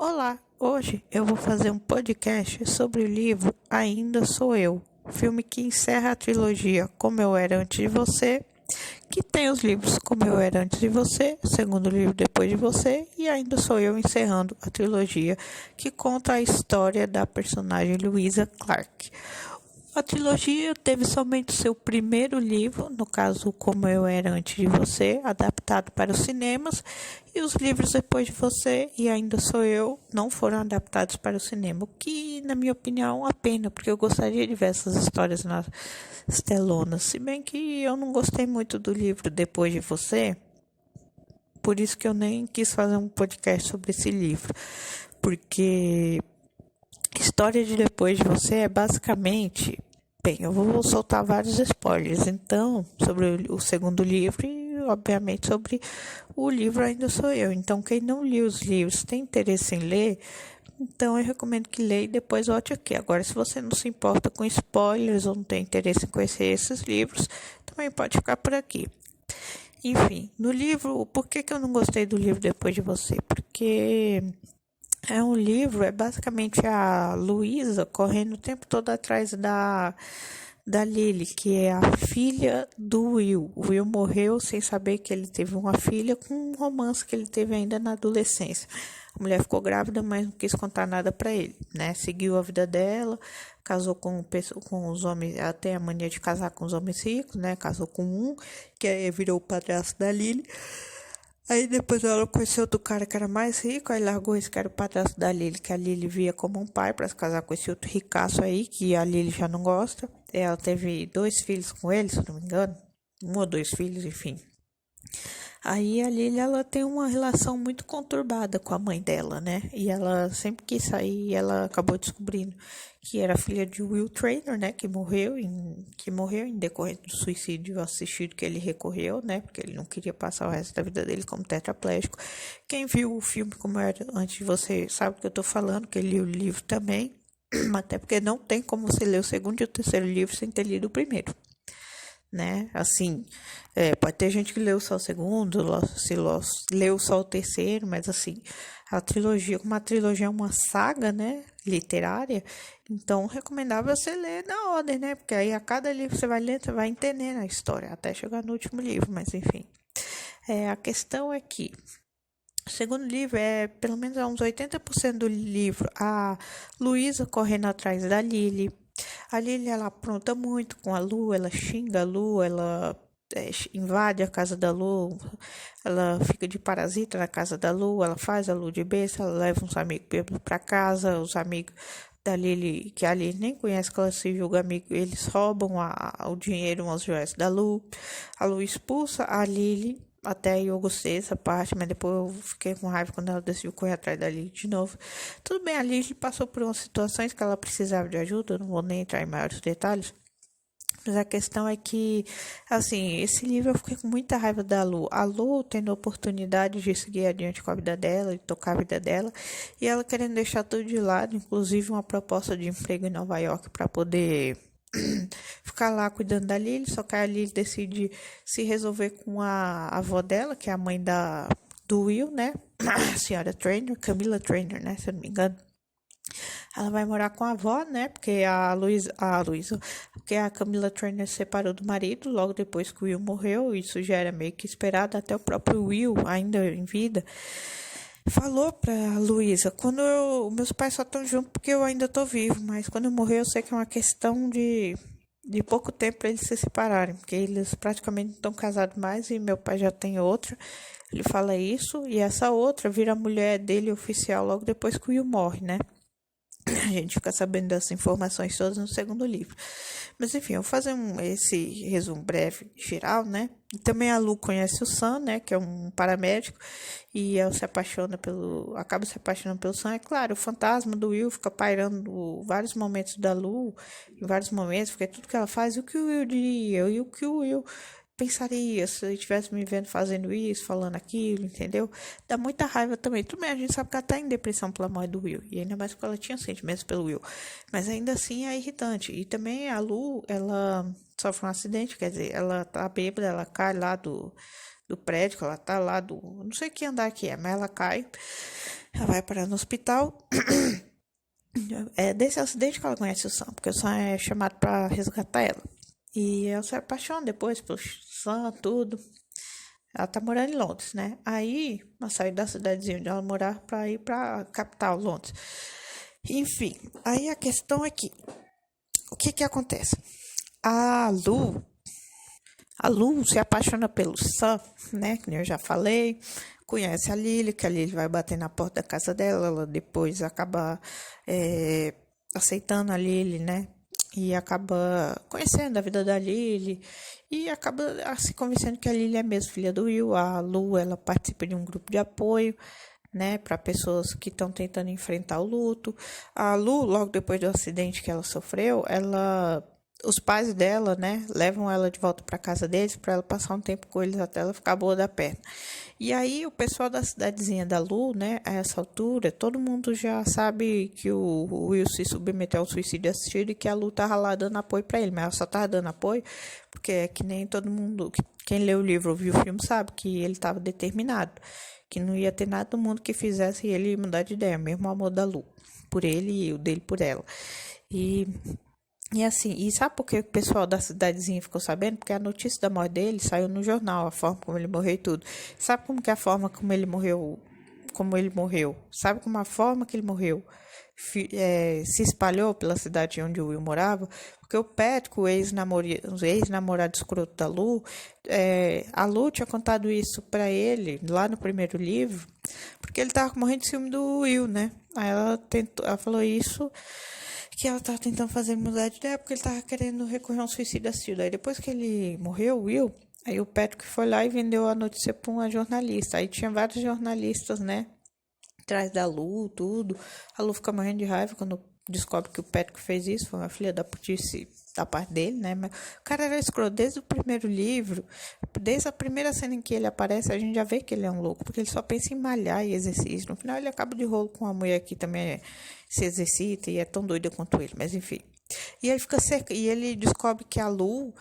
Olá, hoje eu vou fazer um podcast sobre o livro Ainda Sou Eu, filme que encerra a trilogia Como Eu Era Antes de Você, que tem os livros Como Eu Era Antes de Você, segundo livro Depois de Você, e Ainda Sou Eu encerrando a trilogia que conta a história da personagem Louisa Clark. A trilogia teve somente seu primeiro livro, no caso Como Eu Era Antes de Você, adaptado para os cinemas, e os livros Depois de Você e Ainda Sou Eu não foram adaptados para o cinema, o que, na minha opinião, é uma pena, porque eu gostaria de ver essas histórias nas telonas, se bem que eu não gostei muito do livro Depois de Você, por isso que eu nem quis fazer um podcast sobre esse livro, porque História de Depois de Você é basicamente... Bem, eu vou soltar vários spoilers, então, sobre o segundo livro e, obviamente, sobre o livro Ainda Sou Eu. Então, quem não leu os livros, tem interesse em ler, então eu recomendo que leia e depois volte aqui. Agora, se você não se importa com spoilers ou não tem interesse em conhecer esses livros, também pode ficar por aqui. Enfim, no livro, por que eu não gostei do livro Depois de Você? Porque... é um livro, é basicamente a Luísa correndo o tempo todo atrás da Lily, que é a filha do Will. O Will morreu sem saber que ele teve uma filha com um romance que ele teve ainda na adolescência. A mulher ficou grávida, mas não quis contar nada para ele, né? Seguiu a vida dela, casou com os homens, ela tem a mania de casar com os homens ricos, né? Casou com um, que aí virou o padrasto da Lily. Aí depois ela conheceu outro cara que era mais rico, aí largou esse cara o padrasto da Lily, que a Lily via como um pai para se casar com esse outro ricaço aí, que a Lily já não gosta. Ela teve 2 filhos com ele, se não me engano. 1 ou 2 filhos, enfim. Aí a Lily, ela tem uma relação muito conturbada com a mãe dela, né? E ela sempre quis sair, ela acabou descobrindo que era filha de Will Traynor, né? Que morreu em decorrência do suicídio assistido que ele recorreu, né? Porque ele não queria passar o resto da vida dele como tetraplégico. Quem viu o filme Como Era Antes de Você sabe do que eu tô falando, que ele leu o livro também. Até porque não tem como você ler o segundo e o terceiro livro sem ter lido o primeiro, né? Assim, pode ter gente que leu só o segundo, leu só o terceiro, mas assim, a trilogia, como a trilogia é uma saga, né, literária, então recomendável você ler na ordem, né? Porque aí a cada livro você vai ler, você vai entendendo a história, até chegar no último livro, mas enfim. A questão é que o segundo livro pelo menos uns 80% do livro, a Luísa correndo atrás da Lily. A Lily, ela apronta muito com a Lu, ela xinga a Lu, ela invade a casa da Lu, ela fica de parasita na casa da Lu, ela faz a Lu de besta, ela leva uns amigos bêbados pra casa, os amigos da Lily, que a Lily nem conhece, que ela se julga amigo, eles roubam o dinheiro, umas joias da Lu. A Lu expulsa a Lily. Até aí eu gostei dessa parte, mas depois eu fiquei com raiva quando ela decidiu correr atrás da Lily de novo. Tudo bem, a Lily passou por umas situações que ela precisava de ajuda, eu não vou nem entrar em maiores detalhes. Mas a questão é que, assim, esse livro eu fiquei com muita raiva da Lu. A Lu tendo a oportunidade de seguir adiante com a vida dela, de tocar a vida dela, e ela querendo deixar tudo de lado, inclusive uma proposta de emprego em Nova York para poder ficar lá cuidando da Lily, só que a Lily decide se resolver com a avó dela, que é a mãe do Will, né? A senhora Traynor, Camila Traynor, né? Se eu não me engano. Ela vai morar com a avó, né? Porque porque a Camila Traynor se separou do marido logo depois que o Will morreu. Isso já era meio que esperado. Até o próprio Will, ainda em vida, falou pra Luísa: meus pais só estão juntos porque eu ainda tô vivo, mas quando eu morrer eu sei que é uma questão de pouco tempo para eles se separarem, porque eles praticamente não estão casados mais e meu pai já tem outra. Ele fala isso e essa outra vira a mulher dele oficial logo depois que o Will morre, né? A gente fica sabendo dessas informações todas no segundo livro. Mas enfim, eu vou fazer esse resumo breve geral, né? E também a Lu conhece o Sam, né? Que é um paramédico. E ela acaba se apaixonando pelo Sam. É claro, o fantasma do Will fica pairando vários momentos da Lu. Em vários momentos, porque tudo que ela faz, o que o Will diria? E o que o Will pensaria se ele estivesse me vendo fazendo isso, falando aquilo, entendeu? Dá muita raiva também. Tudo bem, a gente sabe que ela tá em depressão pela morte do Will. E ainda mais porque ela tinha sentimentos pelo Will. Mas ainda assim é irritante. E também a Lu, ela sofre um acidente, quer dizer, ela tá bêbada, ela cai lá do prédio, ela tá lá não sei que andar que é, mas ela cai. Ela vai parar no hospital. É desse acidente que ela conhece o Sam, porque o Sam é chamado pra resgatar ela. E ela se apaixona depois pelo Sam, tudo. Ela tá morando em Londres, né? Aí, ela saiu da cidadezinha onde ela morava pra ir pra capital, Londres. Enfim, aí a questão é que, o que que acontece? A Lu, a Lu se apaixona pelo Sam, né? Que eu já falei. Conhece a Lily, que a Lily vai bater na porta da casa dela. Ela depois acaba aceitando a Lily, né? E acaba conhecendo a vida da Lily. E acaba se convencendo que a Lily é mesmo filha do Will. A Lu, ela participa de um grupo de apoio, né, para pessoas que estão tentando enfrentar o luto. A Lu, logo depois do acidente que ela sofreu, os pais dela, né, levam ela de volta para casa deles para ela passar um tempo com eles até ela ficar boa da perna. E aí o pessoal da cidadezinha da Lu, né, a essa altura, todo mundo já sabe que o Will se submeteu ao suicídio assistido e que a Lu tava lá dando apoio para ele, mas ela só tava dando apoio porque é que nem todo mundo, quem lê o livro ou viu o filme sabe que ele estava determinado, que não ia ter nada do mundo que fizesse ele mudar de ideia, mesmo o amor da Lu por ele e o dele por ela. E assim, e sabe por que o pessoal da cidadezinha ficou sabendo? Porque a notícia da morte dele saiu no jornal, a forma como ele morreu e tudo. Sabe como que é a forma como ele morreu, Sabe como a forma que ele morreu se espalhou pela cidade onde o Will morava? Porque o Patrick, o ex-namorado escroto da Lu, a Lu tinha contado isso pra ele lá no primeiro livro, porque ele tava morrendo de ciúme do Will, né? Aí ela falou isso, que ela tava tentando fazer ele mudar de ideia, porque ele tava querendo recorrer a um suicídio assistido. Aí depois que ele morreu, o Will, aí o Patrick foi lá e vendeu a notícia pra uma jornalista. Aí tinha vários jornalistas, né, atrás da Lu, tudo. A Lu fica morrendo de raiva quando descobre que o Patrick fez isso, foi uma filha da putice da parte dele, né? Mas o cara era escroto desde o primeiro livro, desde a primeira cena em que ele aparece, a gente já vê que ele é um louco, porque ele só pensa em malhar e exercício. No final ele acaba de rolo com uma mulher que também se exercita e é tão doida quanto ele, mas enfim. E ele fica cerca, e ele descobre que a Lu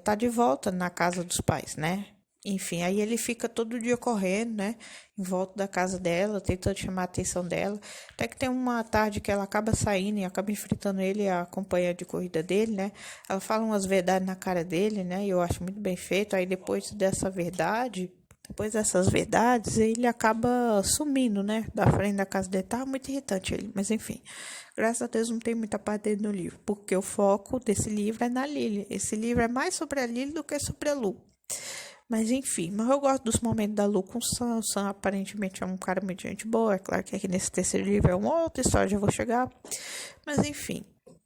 tá de volta na casa dos pais, né? Enfim, aí ele fica todo dia correndo, né, em volta da casa dela, tentando chamar a atenção dela. Até que tem uma tarde que ela acaba saindo e acaba enfrentando ele, a companhia de corrida dele, né. Ela fala umas verdades na cara dele, né, e eu acho muito bem feito. Aí depois dessas verdades, ele acaba sumindo, né, da frente da casa dele. Tava muito irritante ele, mas enfim. Graças a Deus não tem muita parte dele no livro, porque o foco desse livro é na Lily. Esse livro é mais sobre a Lily do que sobre a Lu. Mas enfim, mas eu gosto dos momentos da Lu com o Sam. O Sam aparentemente é um cara muito gente boa. É claro que aqui nesse terceiro livro é uma outra história, já vou chegar. Mas enfim,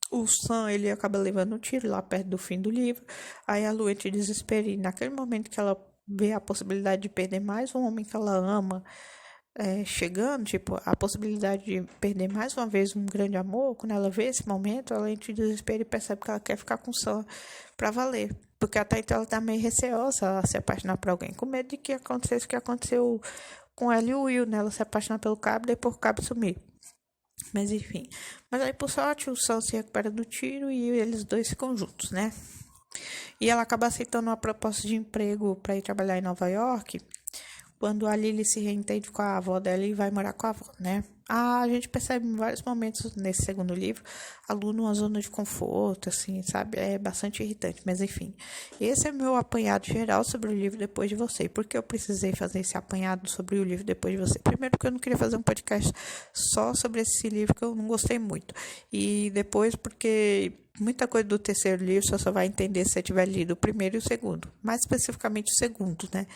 o Sam, ele acaba levando um tiro lá perto do fim do livro. Aí a Lu entra em desespero, e naquele momento que ela vê a possibilidade de perder mais um homem que ela ama chegando, tipo, a possibilidade de perder mais uma vez um grande amor, quando ela vê esse momento, ela entra em desespero e percebe que ela quer ficar com o Sam pra valer. Porque até então ela tá meio receosa a se apaixonar por alguém, com medo de que acontecesse o que aconteceu com ela e o Will, né? Ela se apaixonar pelo Cabo, depois o Cabo sumir. Mas enfim. Mas aí, por sorte, o Sam se recupera do tiro e eles dois ficam juntos, né? E ela acaba aceitando uma proposta de emprego para ir trabalhar em Nova York, quando a Lily se reentende com a avó dela e vai morar com a avó, né? A gente percebe em vários momentos nesse segundo livro a Lu numa zona de conforto, assim, sabe? É bastante irritante, mas enfim. Esse é meu apanhado geral sobre o livro Depois de Você. Por que eu precisei fazer esse apanhado sobre o livro Depois de Você? Primeiro, porque eu não queria fazer um podcast só sobre esse livro, que eu não gostei muito. E depois, porque muita coisa do terceiro livro você só vai entender se você tiver lido o primeiro e o segundo. Mais especificamente o segundo, né?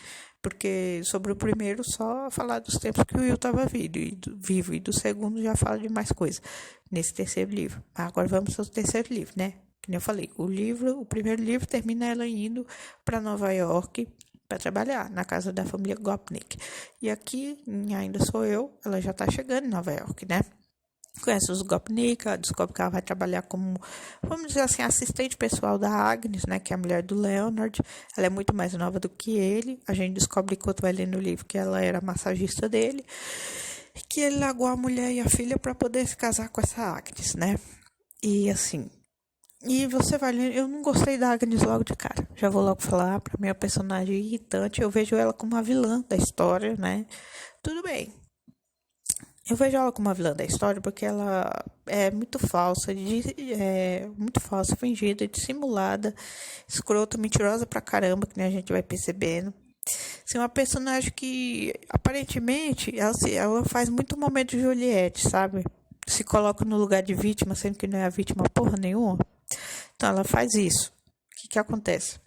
Porque sobre o primeiro só falar dos tempos que o Will estava vivo, e do segundo já fala de mais coisa nesse terceiro livro. Agora vamos ao terceiro livro, né? Como eu falei, o primeiro livro termina ela indo para Nova York para trabalhar na casa da família Gopnik. E aqui, em Ainda Sou Eu, ela já está chegando em Nova York, né? Conhece os Gopnik, descobre que ela vai trabalhar como, vamos dizer assim, assistente pessoal da Agnes, né, que é a mulher do Leonard. Ela é muito mais nova do que ele. A gente descobre enquanto vai lendo o livro que ela era massagista dele, que ele largou a mulher e a filha para poder se casar com essa Agnes, né? E assim, e você vai ler, eu não gostei da Agnes logo de cara. Já vou logo falar, para mim é uma personagem irritante. Eu vejo ela como a vilã da história, né? Tudo bem. Eu vejo ela como a vilã da história porque ela é muito falsa, muito falsa, fingida, dissimulada, escrota, mentirosa pra caramba, que nem a gente vai percebendo. Assim, uma personagem que aparentemente ela faz muito momento de Juliette, sabe? Se coloca no lugar de vítima, sendo que não é a vítima porra nenhuma. Então ela faz isso. O que acontece?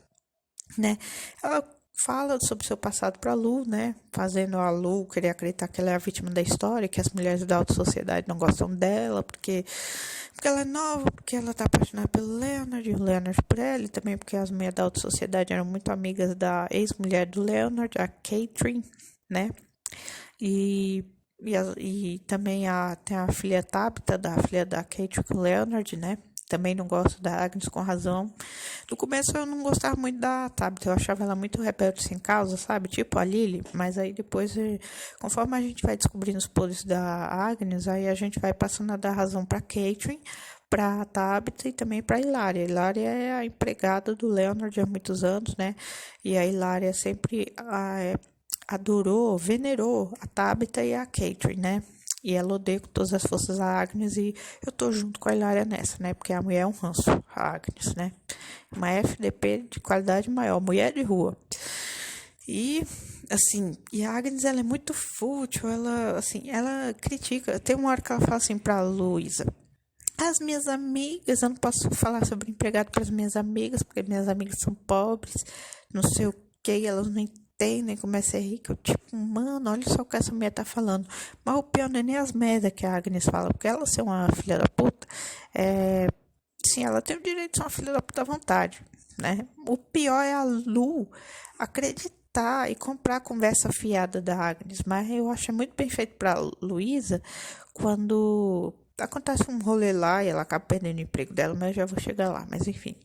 Né? Ela fala sobre seu passado para a Lu, né? Fazendo a Lu querer acreditar que ela é a vítima da história, que as mulheres da alta sociedade não gostam dela, porque ela é nova, porque ela tá apaixonada pelo Leonard, e o Leonard por ela, e também porque as mulheres da alta sociedade eram muito amigas da ex-mulher do Leonard, a Catherine, né? E, e também tem a filha Tabitha, da filha da Kate com o Leonard, né? Também não gosto da Agnes com razão. No começo eu não gostava muito da Tabitha, eu achava ela muito rebelde sem causa, sabe? Tipo a Lily, mas aí depois, conforme a gente vai descobrindo os podres da Agnes, aí a gente vai passando a dar razão pra Caitlyn, pra Tabitha e também pra Hilária. Hilária é a empregada do Leonard há muitos anos, né? E a Hilária sempre adorou, venerou a Tabitha e a Caitlyn, né? E ela odeia com todas as forças a Agnes e eu tô junto com a Hilária nessa, né? Porque a mulher é um ranço, a Agnes, né? Uma FDP de qualidade maior, mulher de rua. E, assim, e a Agnes, ela é muito fútil, ela, assim, ela critica. Tem uma hora que ela fala assim pra Luísa: as minhas amigas, eu não posso falar sobre empregado para as minhas amigas, porque minhas amigas são pobres, não sei o que, elas não entendem como é ser rica. Eu, tipo, mano, olha só o que essa mulher tá falando. Mas o pior não é nem as merdas que a Agnes fala, porque ela ser uma filha da puta, sim, ela tem o direito de ser uma filha da puta à vontade, né? O pior é a Lu acreditar e comprar a conversa fiada da Agnes, mas eu acho muito bem feito pra Luísa quando acontece um rolê lá e ela acaba perdendo o emprego dela, mas eu já vou chegar lá, mas enfim.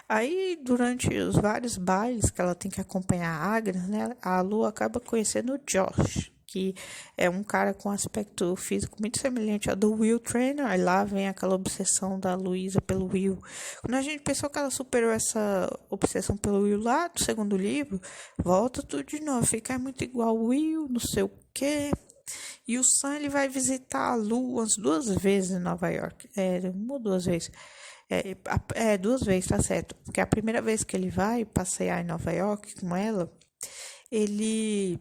Aí, durante os vários bailes que ela tem que acompanhar a Agnes, né, a Lu acaba conhecendo o Josh, que é um cara com aspecto físico muito semelhante ao do Will Trainer. Aí lá vem aquela obsessão da Luísa pelo Will. Quando a gente pensou que ela superou essa obsessão pelo Will lá no segundo livro, volta tudo de novo, fica muito igual o Will, não sei o quê. E o Sam, ele vai visitar a Lu umas 2 vezes em Nova York. Uma ou 2 vezes. Duas vezes, tá certo. Porque a primeira vez que ele vai passear em Nova York com ela, ele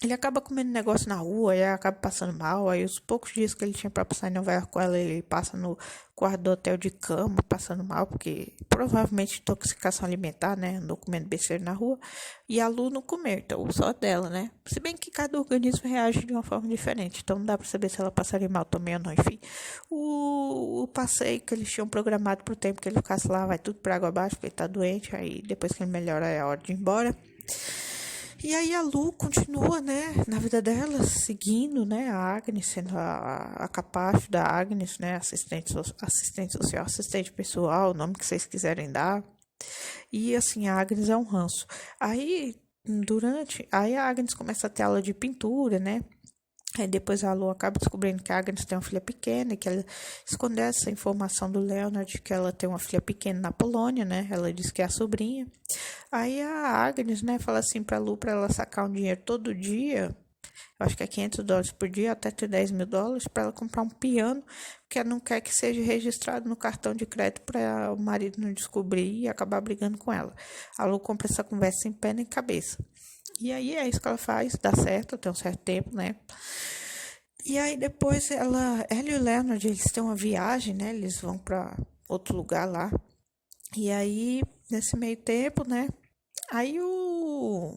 ele acaba comendo negócio na rua, e acaba passando mal. Aí os poucos dias que ele tinha pra passar em Nova York com ela, ele passa no quarto do hotel de cama, passando mal, porque provavelmente intoxicação alimentar, né? Andou comendo besteira na rua. E a Lu não comeu, então só dela, né? Se bem que cada organismo reage de uma forma diferente, então não dá pra saber se ela passaria mal também ou não. Enfim, o passeio que eles tinham programado pro tempo que ele ficasse lá, vai tudo pra água abaixo, porque ele tá doente. Aí depois que ele melhora, é a hora de ir embora. E aí a Lu continua, né, na vida dela, seguindo, né, a Agnes, sendo a capacho da Agnes, né, assistente social, assistente pessoal, o nome que vocês quiserem dar. E assim, a Agnes é um ranço. Aí a Agnes começa a ter aula de pintura, né, aí depois a Lu acaba descobrindo que a Agnes tem uma filha pequena e que ela esconde essa informação do Leonard, que ela tem uma filha pequena na Polônia, né? Ela diz que é a sobrinha. Aí a Agnes, né, fala assim pra Lu pra ela sacar um dinheiro todo dia. Eu acho que é US$ 500 por dia, até ter US$ 10.000, para ela comprar um piano, porque ela não quer que seja registrado no cartão de crédito para o marido não descobrir e acabar brigando com ela. A Lu compra essa conversa sem pé nem cabeça. E aí é isso que ela faz, dá certo até um certo tempo, né? E aí depois ela e o Leonard, eles têm uma viagem, né? Eles vão pra outro lugar lá. E aí, nesse meio tempo, né? Aí o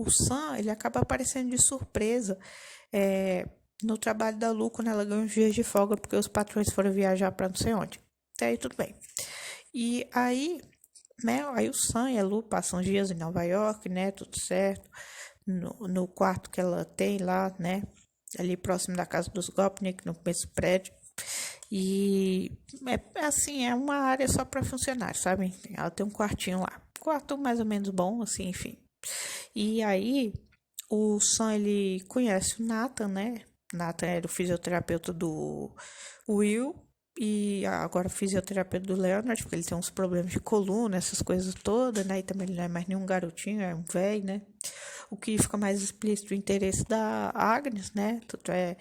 Sam, ele acaba aparecendo de surpresa no trabalho da Lu, quando ela ganha uns dias de folga, porque os patrões foram viajar pra não sei onde. Até aí tudo bem. E aí, né? Aí o Sam e a Lu passam uns dias em Nova York, né? Tudo certo. No quarto que ela tem lá, né? Ali próximo da casa dos Gopnik, no começo do prédio. E assim, é uma área só para funcionários, sabe? Ela tem um quartinho lá. Quarto mais ou menos bom, assim, enfim. E aí, o Sam, ele conhece o Nathan, né? Nathan era o fisioterapeuta do Will. E agora fisioterapia do Leonard, porque ele tem uns problemas de coluna, essas coisas todas, né? E também ele não é mais nenhum garotinho, é um velho, né? O que fica mais explícito o interesse da Agnes, né? Tanto é,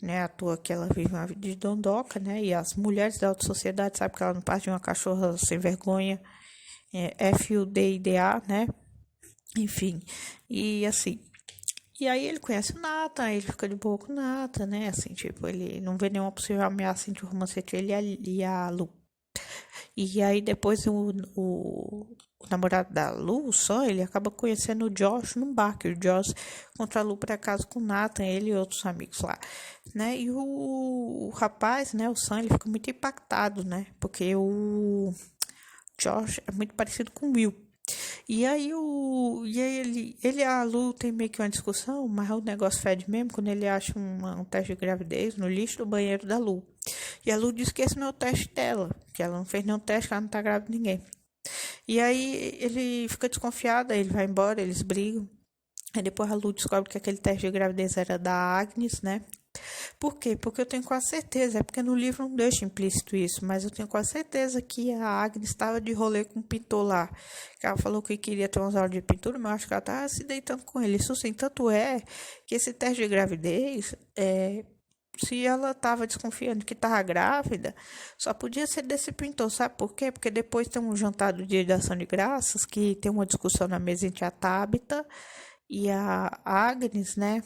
né, à toa que ela vive uma vida de dondoca, né? E as mulheres da alta sociedade sabem que ela não passa de uma cachorra sem vergonha, FUDIDA, né? Enfim, e assim. E aí ele conhece o Nathan, ele fica de boa com o Nathan, né? Assim, tipo, ele não vê nenhuma possível ameaça entre o romance entre ele e a Lu. E aí depois o namorado da Lu, só, ele acaba conhecendo o Josh num bar, que o Josh contra a Lu por acaso com o Nathan, ele e outros amigos lá, né? E o rapaz, né, o Sam, ele fica muito impactado, né? Porque o Josh é muito parecido com o Will. E aí ele e a Lu tem meio que uma discussão, mas o negócio fede mesmo quando ele acha um teste de gravidez no lixo do banheiro da Lu. E a Lu diz que esse não é o teste dela, que ela não fez nenhum teste, que ela não tá grávida de ninguém. E aí ele fica desconfiado, aí ele vai embora, eles brigam. Aí depois a Lu descobre que aquele teste de gravidez era da Agnes, né? Por quê? Porque eu tenho quase certeza, é porque no livro não deixa implícito isso, mas eu tenho quase certeza que a Agnes estava de rolê com o pintor lá. Ela falou que queria ter umas aulas de pintura, mas eu acho que ela estava se deitando com ele. Isso sim, tanto é que esse teste de gravidez, se ela estava desconfiando que estava grávida, só podia ser desse pintor, sabe por quê? Porque depois tem um jantar do Dia de Ação de Graças, que tem uma discussão na mesa entre a Tabitha e a Agnes, né?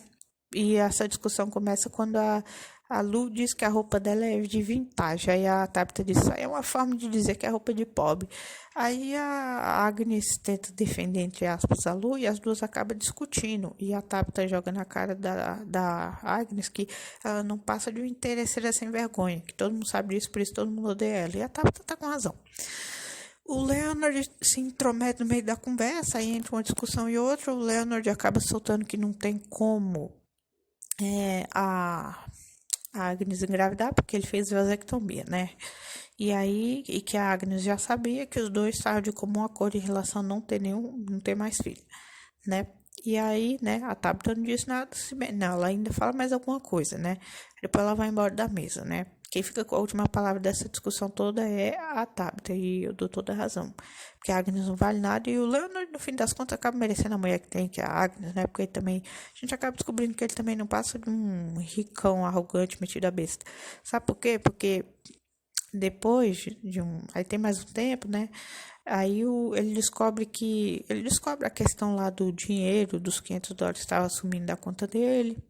E essa discussão começa quando a Lu diz que a roupa dela é de vintage. Aí a Tabitha diz, isso aí é uma forma de dizer que é roupa de pobre. Aí a Agnes tenta defender, entre aspas, a Lu e as duas acabam discutindo. E a Tabitha joga na cara da Agnes que ela não passa de um interesseira sem vergonha. Que todo mundo sabe disso, por isso todo mundo odeia ela. E a Tabitha tá com razão. O Leonard se intromete no meio da conversa, aí entre uma discussão e outra, o Leonard acaba soltando que não tem como a Agnes engravidar, porque ele fez vasectomia, né? E aí, e que a Agnes já sabia que os dois estavam de comum acordo em relação a não ter mais filho, né? E aí, né, a Tabitha não disse nada, se bem, não, ela ainda fala mais alguma coisa, né? Depois ela vai embora da mesa, né? Quem fica com a última palavra dessa discussão toda é a Tabitha, e eu dou toda a razão. Porque a Agnes não vale nada, e o Leonard, no fim das contas, acaba merecendo a mulher que tem, que é a Agnes, né? Porque ele também, a gente acaba descobrindo que ele também não passa de um ricão arrogante, metido a besta. Sabe por quê? Porque depois de um. Aí tem mais um tempo, né? Aí ele descobre a questão lá do dinheiro, dos US$ 500 que estava sumindo da conta dele.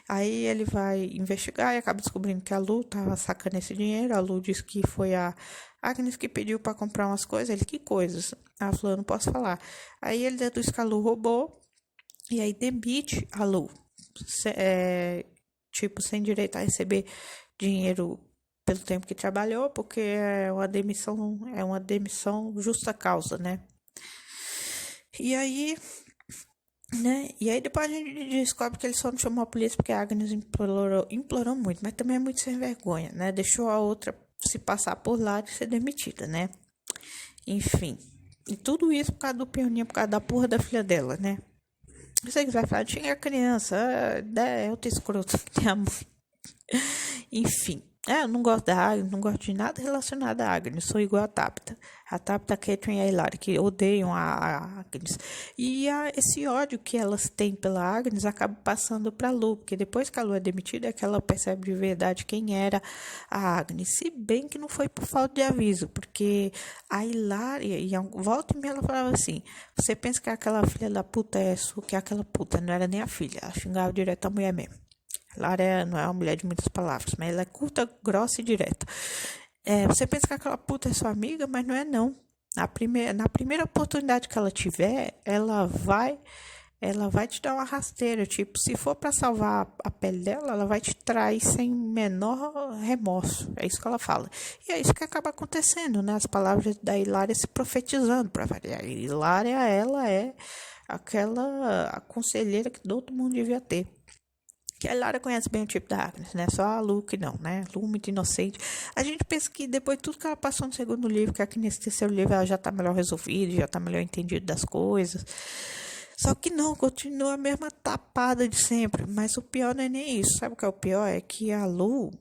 Aí ele vai investigar e acaba descobrindo que a Lu estava sacando esse dinheiro. A Lu disse que foi a Agnes que pediu para comprar umas coisas. Ele, que coisas? Ela falou, eu não posso falar. Aí ele deduz que a Lu roubou e aí demite a Lu. Tipo, sem direito a receber dinheiro pelo tempo que trabalhou, porque é uma demissão justa causa, né? E aí, né? E aí depois a gente descobre que ele só não chamou a polícia porque a Agnes implorou muito, mas também é muito sem vergonha, né? Deixou a outra se passar por lá e ser demitida, né? Enfim. E tudo isso por causa do Pioninho, por causa da porra da filha dela, né? Você que vai falar, tinha a criança, é outro escroto que tem a mãe. Enfim. Eu não gosto da Agnes, não gosto de nada relacionado à Agnes. Sou igual a Tabitha. A Tabitha, a Catherine e a Hilária, que odeiam a Agnes. E esse ódio que elas têm pela Agnes acaba passando para a Lu, porque depois que a Lu é demitida é que ela percebe de verdade quem era a Agnes. Se bem que não foi por falta de aviso, porque a Hilária, volta e meia ela falava assim, você pensa que aquela filha da puta é sua, que aquela puta não era nem a filha, ela xingava direto a mulher mesmo. Lara não é uma mulher de muitas palavras, mas ela é curta, grossa e direta. Você pensa que aquela puta é sua amiga, mas não é não. Na primeira oportunidade que ela tiver, ela vai te dar uma rasteira. Tipo, se for para salvar a pele dela, ela vai te trair sem menor remorso. É isso que ela fala. E é isso que acaba acontecendo, né? As palavras da Hilária se profetizando para variar. Hilária, ela é aquela conselheira que todo mundo devia ter. Que a Lara conhece bem o tipo da Agnes, né? Só a Lu que não, né? Lu muito inocente. A gente pensa que depois de tudo que ela passou no segundo livro, que aqui nesse terceiro livro ela já tá melhor resolvida, já tá melhor entendida das coisas. Só que não, continua a mesma tapada de sempre. Mas o pior não é nem isso. Sabe o que é o pior? É que a Lu,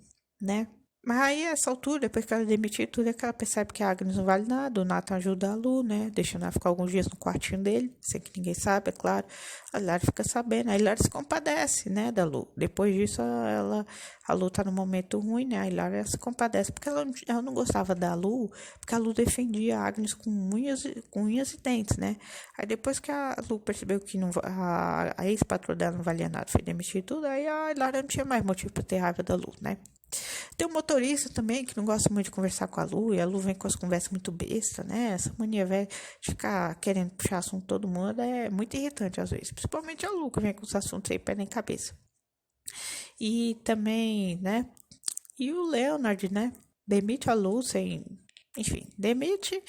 né? Mas aí, essa altura, depois que ela demitir tudo, é que ela percebe que a Agnes não vale nada. O Nathan ajuda a Lu, né? Deixando ela ficar alguns dias no quartinho dele, sem que ninguém saiba, é claro. A Hilary fica sabendo. A Hilary se compadece, né, da Lu. Depois disso, a Lu tá num momento ruim, né? A Hilary se compadece, porque ela não gostava da Lu, porque a Lu defendia a Agnes com unhas e dentes, né? Aí depois que a Lu percebeu que não, a ex-patroa dela não valia nada, foi demitir tudo, aí a Hilary não tinha mais motivo pra ter raiva da Lu, né? Tem um motorista também que não gosta muito de conversar com a Lu, e a Lu vem com as conversas muito besta, né? Essa mania velha de ficar querendo puxar assunto todo mundo é muito irritante às vezes. Principalmente a Lu, que vem com os assuntos aí pé nem cabeça. E também, né? E o Leonard, né? Demite a Lu sem. Enfim, demite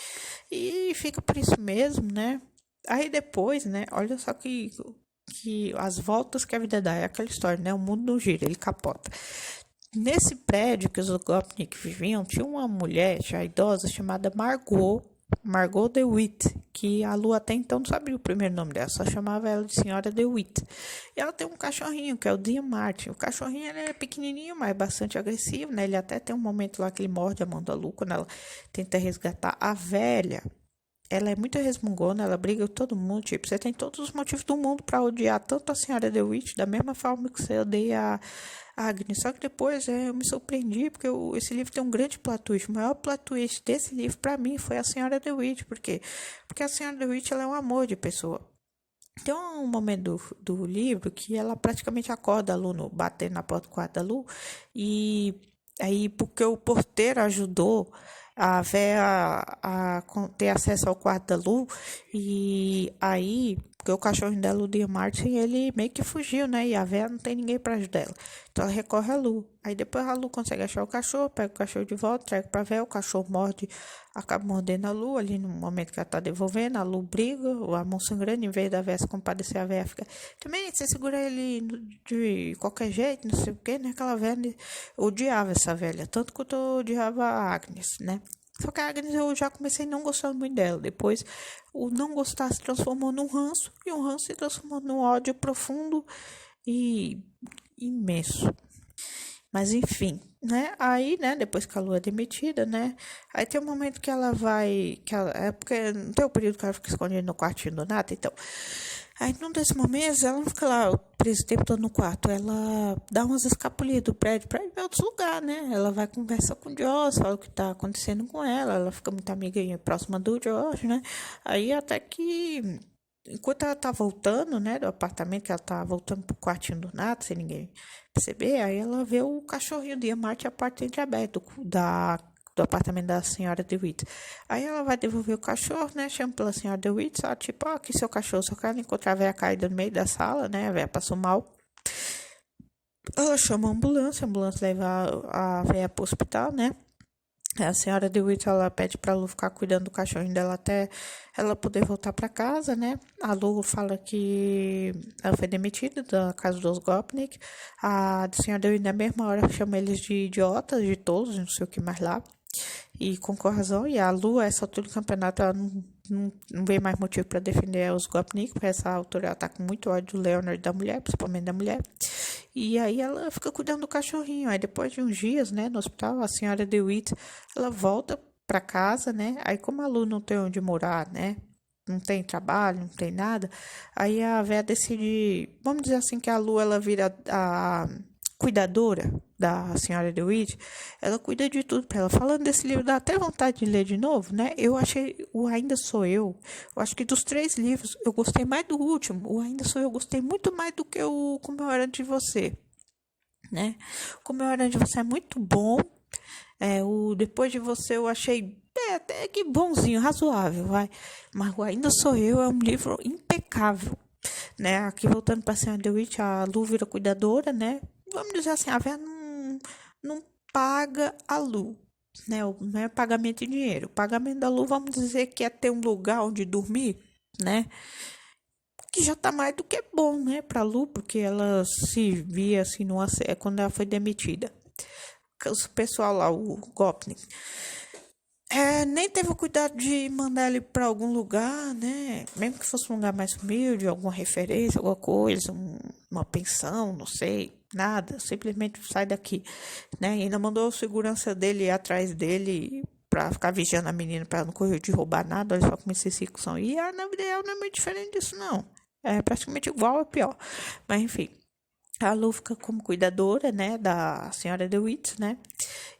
e fica por isso mesmo, né? Aí depois, né? Olha só que as voltas que a vida dá. É aquela história, né? O mundo não gira, ele capota. Nesse prédio que os Gopnik viviam, tinha uma mulher já idosa chamada Margot DeWitt, que a Lu até então não sabia o primeiro nome dela, só chamava ela de Senhora DeWitt. E ela tem um cachorrinho, que é o Dean Martin. O cachorrinho ele é pequenininho, mas bastante agressivo, né? Ele até tem um momento lá que ele morde a mão da Lu, quando ela tenta resgatar a velha. Ela é muito resmungona, ela briga com todo mundo, tipo, você tem todos os motivos do mundo para odiar tanto a Senhora DeWitt, da mesma forma que você odeia a Agnes. Só que depois eu me surpreendi, porque esse livro tem um grande plot twist. O maior plot twist desse livro, para mim, foi a Senhora DeWitt. Por quê? Porque a Senhora DeWitt, ela é um amor de pessoa. Tem um momento do livro que ela praticamente acorda a Lu, batendo na porta do quarto da Lu, e aí, porque o porteiro ajudou a véia a ter acesso ao quarto da Lu, e aí, porque o cachorrinho dela, o Dean Martin, ele meio que fugiu, né? E a véia não tem ninguém pra ajudar ela. Então ela recorre a Lu. Aí depois a Lu consegue achar o cachorro, pega o cachorro de volta, entrega pra véia, o cachorro morde, acaba mordendo a Lu ali no momento que ela tá devolvendo, a Lu briga, a mão sangrando, em vez da véia se compadecer, a véia fica, também você segura ele de qualquer jeito, não sei o que, né? Aquela velha odiava essa velha, tanto quanto eu odiava a Agnes, né? Só que a Agnes eu já comecei não gostando muito dela. Depois, o não gostar se transformou num ranço, e o ranço se transformou num ódio profundo e imenso. Mas enfim, né? Aí, né, depois que a Lu é demitida, né? Aí tem um momento que ela vai. É porque não tem o período que ela fica escondida no quartinho do Nata, então. Aí, num desses momentos, ela não fica lá presa o tempo todo no quarto. Ela dá umas escapulidas do prédio pra ir pra outros lugares, né? Ela vai conversar com o Josh, fala o que tá acontecendo com ela. Ela fica muito amiga próxima do Josh, né? Aí, até que, enquanto ela tá voltando, né, do apartamento, que ela tá voltando pro quartinho do Nato, sem ninguém perceber, aí ela vê o cachorrinho de Marte a porta entreaberta do apartamento da senhora DeWitt. Aí ela vai devolver o cachorro, né? Chama pela senhora DeWitt, só tipo, ó, aqui seu cachorro, só quero encontrar a véia caída no meio da sala, né? A véia passou mal. Ela chama a ambulância leva a véia pro hospital, né? A senhora DeWitt, ela pede pra Lu ficar cuidando do cachorrinho dela até ela poder voltar pra casa, né? A Lu fala que ela foi demitida da casa dos Gopnik. A senhora DeWitt, na mesma hora, chama eles de idiotas, de tolos, não sei o que mais lá. E com razão, e a Lu, a essa altura do campeonato, ela não vê mais motivo para defender os Gopnik, porque essa altura ela tá com muito ódio do Leonard da mulher, principalmente da mulher. E aí ela fica cuidando do cachorrinho. Aí depois de uns dias, né, no hospital, a senhora DeWitt, ela volta para casa, né? Aí como a Lu não tem onde morar, né? Não tem trabalho, não tem nada. Aí a véia decide, vamos dizer assim, que a Lu, ela vira a cuidadora da senhora DeWitt, ela cuida de tudo para ela. Falando desse livro, dá até vontade de ler de novo, né? Eu achei o Ainda Sou Eu acho que dos 3 livros, eu gostei mais do último. O Ainda Sou Eu gostei muito mais do que o Como Eu Era Antes de Você, né? Como Eu Era Antes de Você é muito bom. O Depois de Você eu achei até que bonzinho, razoável, vai. Mas o Ainda Sou Eu é um livro impecável, né? Aqui voltando para a senhora DeWitt, a Lu vira cuidadora, né? Vamos dizer assim, a Vera não paga a Lu, né? Não é pagamento em dinheiro. O pagamento da Lu, vamos dizer que é ter um lugar onde dormir, né? Que já tá mais do que bom, né, pra Lu, porque ela se via assim quando ela foi demitida. O pessoal lá, o Gopnik, nem teve o cuidado de mandar ele para algum lugar, né? Mesmo que fosse um lugar mais humilde, alguma referência, alguma coisa, uma pensão, não sei. nada, simplesmente sai daqui, né? E ainda mandou o segurança dele ir atrás dele pra ficar vigiando a menina pra ela não correr de roubar nada, olha só como esses ricos são. E na vida real não é muito diferente disso, não. É praticamente igual, é pior. Mas enfim. A Lu fica como cuidadora, né, da senhora DeWitt, né?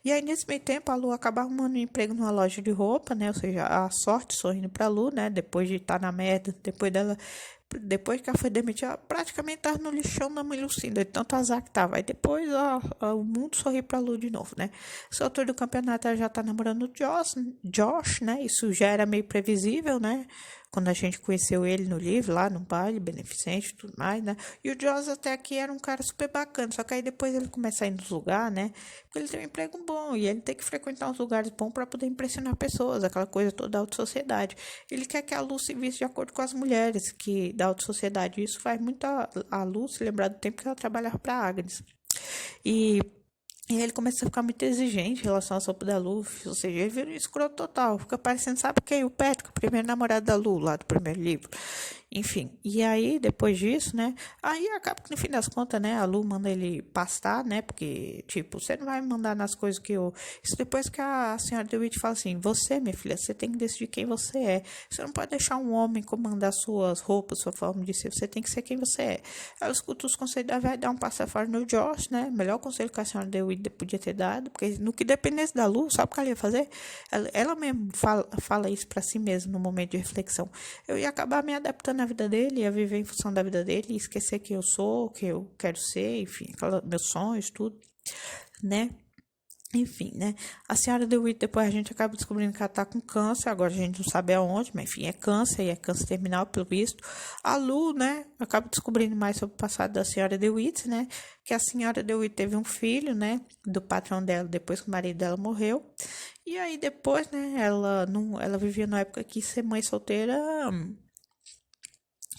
E aí, nesse meio tempo, a Lu acaba arrumando um emprego numa loja de roupa, né? Ou seja, a sorte sorrindo pra Lu, né? Depois de estar na merda, depois que ela foi demitida, ela praticamente estava no lixão da mãe Lucinda, de tanto azar que tava. Aí depois, o mundo sorri pra Lu de novo, né? Esse autor do campeonato ela já tá namorando o Josh, né? Isso já era meio previsível, né? Quando a gente conheceu ele no livro, lá no baile, beneficente e tudo mais, né? E o Josh até aqui era um cara super bacana, só que aí depois ele começa a ir nos lugares, né? Porque ele tem um emprego bom e ele tem que frequentar uns lugares bons para poder impressionar pessoas, aquela coisa toda da alta sociedade. Ele quer que a Lu se vista de acordo com as mulheres da alta sociedade. Isso faz muito a Lu se lembrar do tempo que ela trabalhava para Agnes. E E aí ele começa a ficar muito exigente em relação à sopa da Lu, ou seja, ele vira um escroto total, fica parecendo, sabe quem? O Patrick, o primeiro namorado da Lu, lá do primeiro livro. Enfim, e aí, depois disso, né, aí acaba que no fim das contas, né, a Lu manda ele pastar, né, porque, tipo, você não vai me mandar nas coisas que eu... Isso depois que a senhora DeWitt fala assim, você, minha filha, você tem que decidir quem você é. Você não pode deixar um homem comandar suas roupas, sua forma de ser, você tem que ser quem você é. Ela escuta os conselhos da velha, dá um passo fora no Josh, né, melhor conselho que a senhora DeWitt podia ter dado, porque no que dependesse da Lu, sabe o que ela ia fazer? Ela mesma fala isso pra si mesma no momento de reflexão. Eu ia acabar me adaptando à vida dele, ia viver em função da vida dele, e esquecer quem eu sou, que eu quero ser, enfim, meus sonhos, tudo, né? Enfim, né? A senhora DeWitt, depois a gente acaba descobrindo que ela tá com câncer, agora a gente não sabe aonde, mas enfim, é câncer, e é câncer terminal, pelo visto. A Lu, né, acaba descobrindo mais sobre o passado da senhora DeWitt, né, que a senhora DeWitt teve um filho, né, do patrão dela, depois que o marido dela morreu. E aí depois, né, ela vivia na época que ser mãe solteira...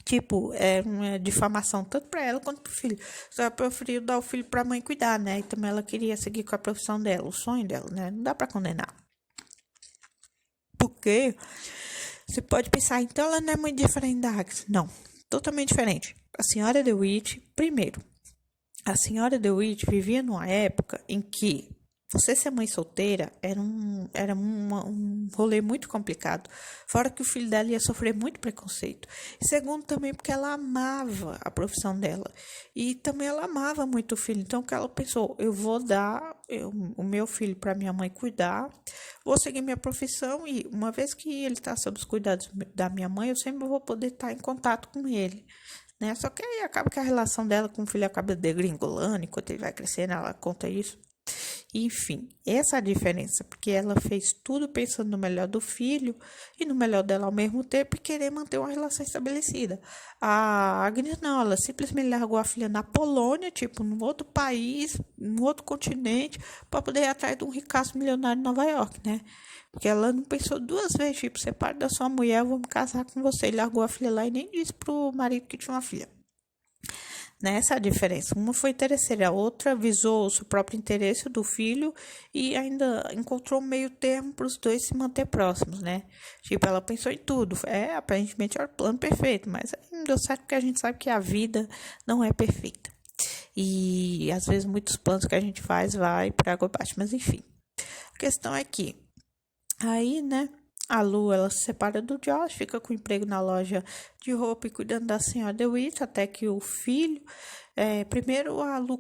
Tipo, é uma difamação tanto para ela quanto para o filho. Só ela preferiu dar o filho para a mãe cuidar, né? E também ela queria seguir com a profissão dela, o sonho dela, né? Não dá para condenar. Porque você pode pensar, então ela não é muito diferente da Agnes. Não, totalmente diferente. A senhora DeWitt, primeiro, a senhora DeWitt vivia numa época em que você ser mãe solteira era um rolê muito complicado. Fora que o filho dela ia sofrer muito preconceito. E segundo, também porque ela amava a profissão dela. E também ela amava muito o filho. Então, o que ela pensou? Eu vou dar o meu filho para minha mãe cuidar. Vou seguir minha profissão. E uma vez que ele está sob os cuidados da minha mãe, eu sempre vou poder estar em contato com ele. Né? Só que aí acaba que a relação dela com o filho acaba degringolando. Enquanto ele vai crescendo, ela conta isso. Enfim, essa é a diferença, porque ela fez tudo pensando no melhor do filho e no melhor dela ao mesmo tempo e querer manter uma relação estabelecida. A Agnes não, ela simplesmente largou a filha na Polônia, tipo, num outro país, num outro continente, para poder ir atrás de um ricaço milionário em Nova York, né? Porque ela não pensou duas vezes, tipo, separe da sua mulher, eu vou me casar com você. E largou a filha lá e nem disse pro marido que tinha uma filha. Nessa a diferença. Uma foi interesseira, a outra visou o seu próprio interesse do filho e ainda encontrou um meio termo para os dois se manter próximos, né? Tipo, ela pensou em tudo. Aparentemente era o plano perfeito, mas não deu certo porque a gente sabe que a vida não é perfeita. E às vezes muitos planos que a gente faz vai para água abaixo, mas enfim. A questão é que aí, né? A Lu, ela se separa do Josh, fica com emprego na loja de roupa e cuidando da senhora DeWitt, até que o filho... primeiro, a Lu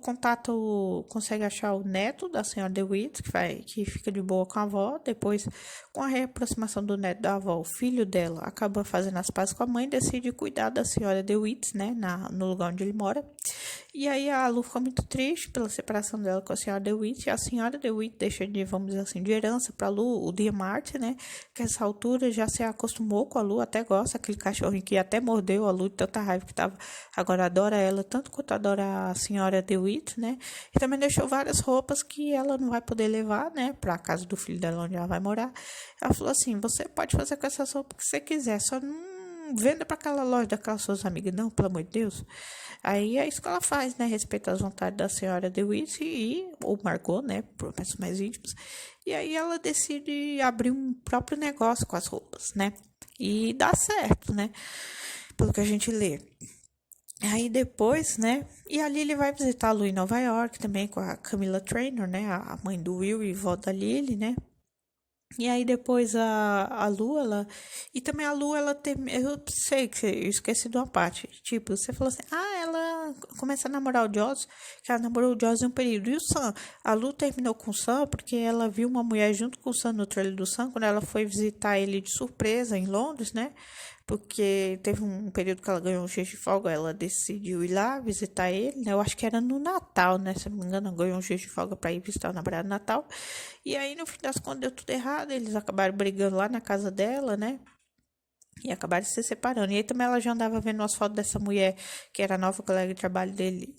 consegue achar o neto da senhora DeWitt, que fica de boa com a avó. Depois, com a reaproximação do neto da avó, o filho dela acaba fazendo as pazes com a mãe e decide cuidar da senhora DeWitt, né, no lugar onde ele mora. E aí a Lu fica muito triste pela separação dela com a senhora DeWitt. E a senhora DeWitt deixa de, vamos dizer assim, de herança para a Lu o Dear Martin, né? Que essa altura já se acostumou com a Lu, até gosta, aquele cachorrinho que até mordeu a Lu de tanta raiva que tava. Agora adora ela tanto quanto adora a senhora DeWitt, né? E também deixou várias roupas que ela não vai poder levar, né? Para a casa do filho dela onde ela vai morar. Ela falou assim, você pode fazer com essas roupas que você quiser, só não venda para aquela loja daquelas suas amigas, não, pelo amor de Deus. Aí é isso que ela faz, né? Respeita as vontades da senhora DeWitt ou Margot, né? Por pessoas mais íntimas. E aí ela decide abrir um próprio negócio com as roupas, né? E dá certo, né? Pelo que a gente lê. Aí depois, né? E ali ele vai visitar a Lu em Nova York também com a Camila Trainor, né? A mãe do Will e vó da Lily, né? E aí depois a Lu, ela... E também a Lu, ela tem... Eu sei que eu esqueci de uma parte. Tipo, você falou assim... Ah, ela começa a namorar o Joss. Que ela namorou o Joss em um período. E o Sam? A Lu terminou com o Sam porque ela viu uma mulher junto com o Sam no trailer do Sam. Quando ela foi visitar ele de surpresa em Londres, né? Porque teve um período que ela ganhou um dia de folga, ela decidiu ir lá visitar ele, né? Eu acho que era no Natal, né? Se não me engano, ela ganhou um dia de folga para ir visitar o namorado no Natal. E aí, no fim das contas, deu tudo errado. Eles acabaram brigando lá na casa dela, né? E acabaram se separando. E aí também ela já andava vendo umas fotos dessa mulher, que era a nova colega de trabalho dele,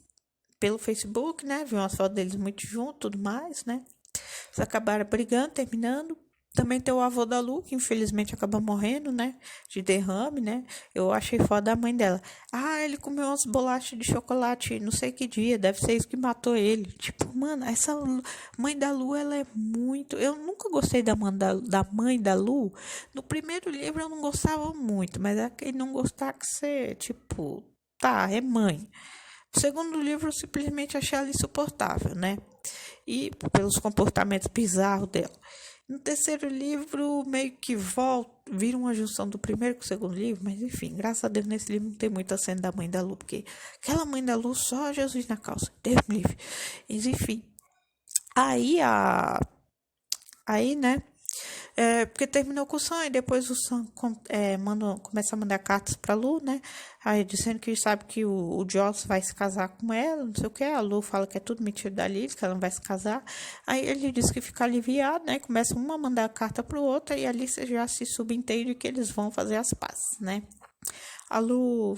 pelo Facebook, né? Viu umas fotos deles muito juntos, tudo mais, né? Eles acabaram brigando, terminando. Também tem o avô da Lu, que infelizmente acaba morrendo, né? De derrame, né? Eu achei foda a mãe dela. Ah, ele comeu umas bolachas de chocolate não sei que dia, deve ser isso que matou ele. Tipo, mano, essa mãe da Lu, ela é muito. Eu nunca gostei da mãe da Lu. No primeiro livro eu não gostava muito, mas é aquele não gostar que você, tipo, tá, é mãe. O segundo livro eu simplesmente achei ela insuportável, né? E pelos comportamentos bizarros dela. No terceiro livro, meio que volta, vira uma junção do primeiro com o segundo livro, mas enfim, graças a Deus nesse livro não tem muita cena da mãe da Lu, porque aquela mãe da Lu só Jesus na calça, Deus me livre. Mas, enfim, aí aí, né, porque terminou com o Sam e depois o Sam começa a mandar cartas pra Lu, né? Aí dizendo que sabe que o Joss vai se casar com ela, não sei o que. A Lu fala que é tudo mentira da Liz, que ela não vai se casar. Aí ele diz que fica aliviado, né? Começa uma a mandar a carta pro outro e ali você já se subentende que eles vão fazer as pazes, né? A Lu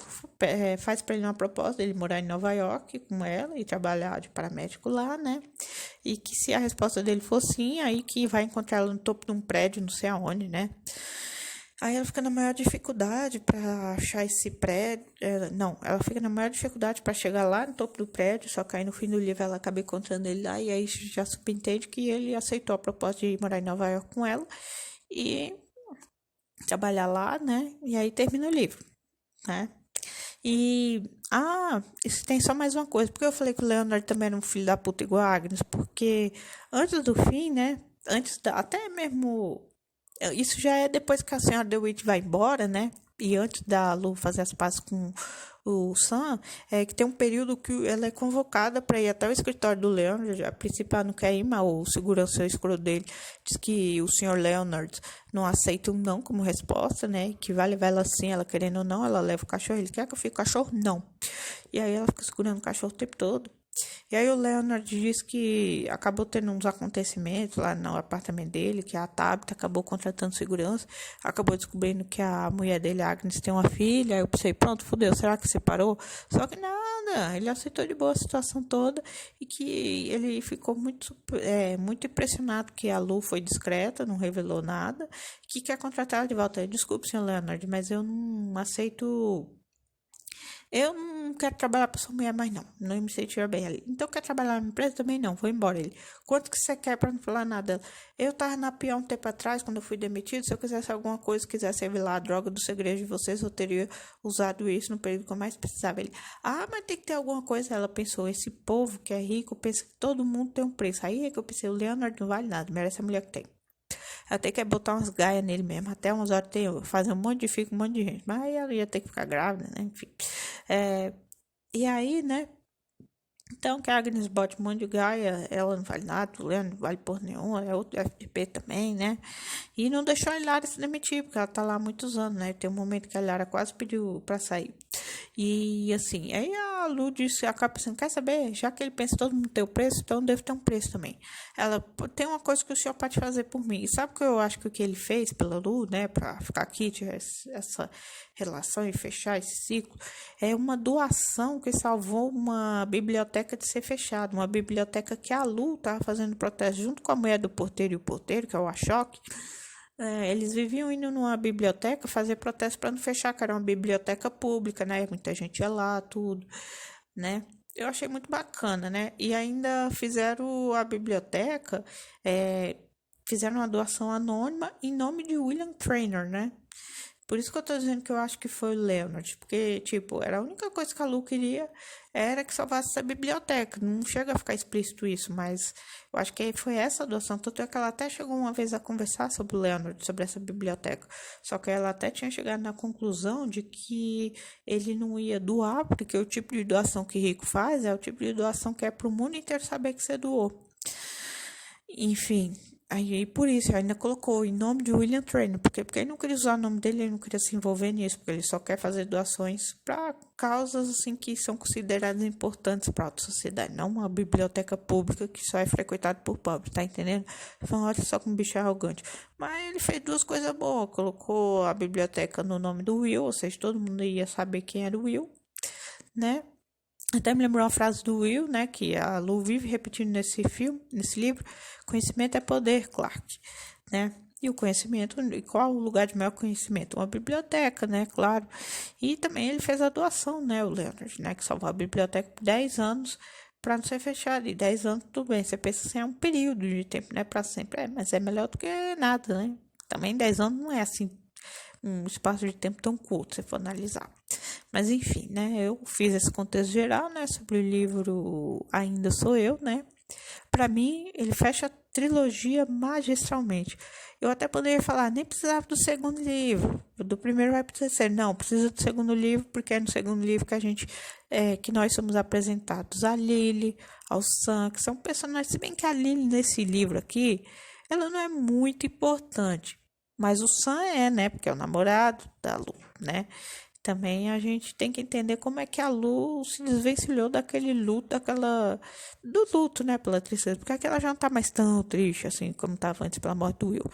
faz para ele uma proposta de ele morar em Nova York com ela e trabalhar de paramédico lá, né? E que se a resposta dele for sim, aí que vai encontrar ela no topo de um prédio, não sei aonde, né? Aí ela fica na maior dificuldade para achar esse prédio. Não, ela fica na maior dificuldade para chegar lá no topo do prédio, só que aí no fim do livro ela acaba encontrando ele lá e aí já subentende que ele aceitou a proposta de morar em Nova York com ela e trabalhar lá, né? E aí termina o livro, né? E, isso tem só mais uma coisa, porque eu falei que o Leonard também era um filho da puta igual a Agnes, porque antes do fim, né, até mesmo, isso já é depois que a senhora DeWitt vai embora, né, e antes da Lu fazer as pazes com o Sam, é que tem um período que ela é convocada para ir até o escritório do Leonard. A princípio ela não quer ir, mas o segurança escuro dele diz que o senhor Leonard não aceita um não como resposta, né? Que vai levar ela assim, ela querendo ou não, ela leva o cachorro. Ele quer que eu fique com o cachorro? Não. E aí ela fica segurando o cachorro o tempo todo. E aí o Leonard diz que acabou tendo uns acontecimentos lá no apartamento dele, que a Tabitha acabou contratando segurança, acabou descobrindo que a mulher dele, a Agnes, tem uma filha. Aí eu pensei, pronto, fudeu, será que separou? Só que nada, ele aceitou de boa a situação toda e que ele ficou muito impressionado que a Lu foi discreta, não revelou nada, que quer contratar ela de volta. Desculpe, senhor Leonard, mas eu não aceito. Eu não quero trabalhar para sua mulher mais, não. Não me sentia bem ali. Então, quer trabalhar na empresa também? Não. Vou embora. Ele. Quanto que você quer para não falar nada? Eu tava na pior um tempo atrás, quando eu fui demitido. Se eu quisesse alguma coisa, quisesse revelar a droga do segredo de vocês, eu teria usado isso no período que eu mais precisava. Ele. Ah, mas tem que ter alguma coisa. Ela pensou, esse povo que é rico pensa que todo mundo tem um preço. Aí é que eu pensei, o Leonard não vale nada. Merece a mulher que tem. Até que é botar umas gaias nele mesmo. Até umas horas tem, fazer um monte de fico, um monte de gente. Mas aí ela ia ter que ficar grávida, né? Enfim. É, e aí, né? Então, que a Agnes bote um monte de gaia, ela não vale nada, o Leandro não vale por nenhum, é outro FDP também, né? E não deixou a Lara se demitir, porque ela tá lá há muitos anos, né? Tem um momento que a Lara quase pediu pra sair. E assim, aí a Lu disse, acaba pensando, quer saber? Já que ele pensa que todo mundo tem o preço, então deve ter um preço também. Ela, tem uma coisa que o senhor pode fazer por mim. E sabe o que eu acho que o que ele fez pela Lu, né? Pra ficar aqui, tiver essa relação e fechar esse ciclo, é uma doação que salvou uma biblioteca de ser fechada. Uma biblioteca que a Lu estava fazendo protesto junto com a mulher do porteiro e o porteiro, que é o Ashok. Eles viviam indo numa biblioteca fazer protesto para não fechar, que era uma biblioteca pública, né? Muita gente ia lá, tudo, né? Eu achei muito bacana, né? E ainda fizeram a biblioteca, fizeram uma doação anônima em nome de William Traynor, né? Por isso que eu tô dizendo que eu acho que foi o Leonard, porque, tipo, era a única coisa que a Lu queria era que salvasse essa biblioteca. Não chega a ficar explícito isso, mas eu acho que foi essa a doação. Tanto é que ela até chegou uma vez a conversar sobre o Leonard, sobre essa biblioteca. Só que ela até tinha chegado na conclusão de que ele não ia doar, porque o tipo de doação que rico faz é o tipo de doação que é pro mundo inteiro saber que você doou. Enfim, aí por isso ainda colocou em nome de William Trainer, porque ele não queria usar o nome dele, ele não queria se envolver nisso, porque ele só quer fazer doações para causas assim que são consideradas importantes para a sociedade, não uma biblioteca pública que só é frequentada por pobres, tá entendendo? Então, olha só como o bicho é arrogante. Mas ele fez duas coisas boas, colocou a biblioteca no nome do Will, ou seja, todo mundo ia saber quem era o Will, né? Até me lembrou uma frase do Will, né, que a Lu vive repetindo nesse filme, nesse livro: conhecimento é poder, Clark, né? E o conhecimento, e qual o lugar de maior conhecimento? Uma biblioteca, né, claro. E também ele fez a doação, né, o Leonard, né, que salvou a biblioteca por 10 anos para não ser fechada. E 10 anos, tudo bem, você pensa assim, é um período de tempo, né, para sempre. É, mas é melhor do que nada, né? Também 10 anos não é assim um espaço de tempo tão curto, se for analisar. Mas enfim, né? Eu fiz esse contexto geral, né? Sobre o livro Ainda Sou Eu, né? Para mim, ele fecha a trilogia magistralmente. Eu até poderia falar, nem precisava do segundo livro. Do primeiro vai pro terceiro. Não, precisa do segundo livro, porque é no segundo livro que que nós somos apresentados a Lily, ao Sam, que são personagens. Se bem que a Lily nesse livro aqui, ela não é muito importante. Mas o Sam é, né? Porque é o namorado da Lu, né? Também a gente tem que entender como é que a Lu se desvencilhou daquele luto, do luto, né, pela tristeza. Porque aquela já não tá mais tão triste, assim, como estava antes pela morte do Will.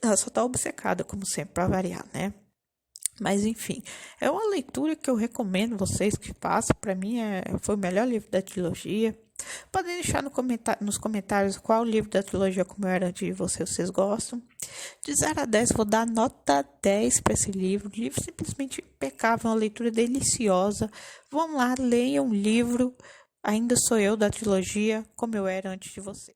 Ela só tá obcecada, como sempre, pra variar, né? Mas, enfim, é uma leitura que eu recomendo vocês que façam. Para mim, foi o melhor livro da trilogia. Podem deixar nos comentários qual livro da trilogia Como Eu Era Antes de Você vocês gostam. De 0 a 10, vou dar nota 10 para esse livro. O livro simplesmente impecável, uma leitura deliciosa. Vão lá, leiam o livro Ainda Sou Eu, da trilogia Como Eu Era Antes de Você.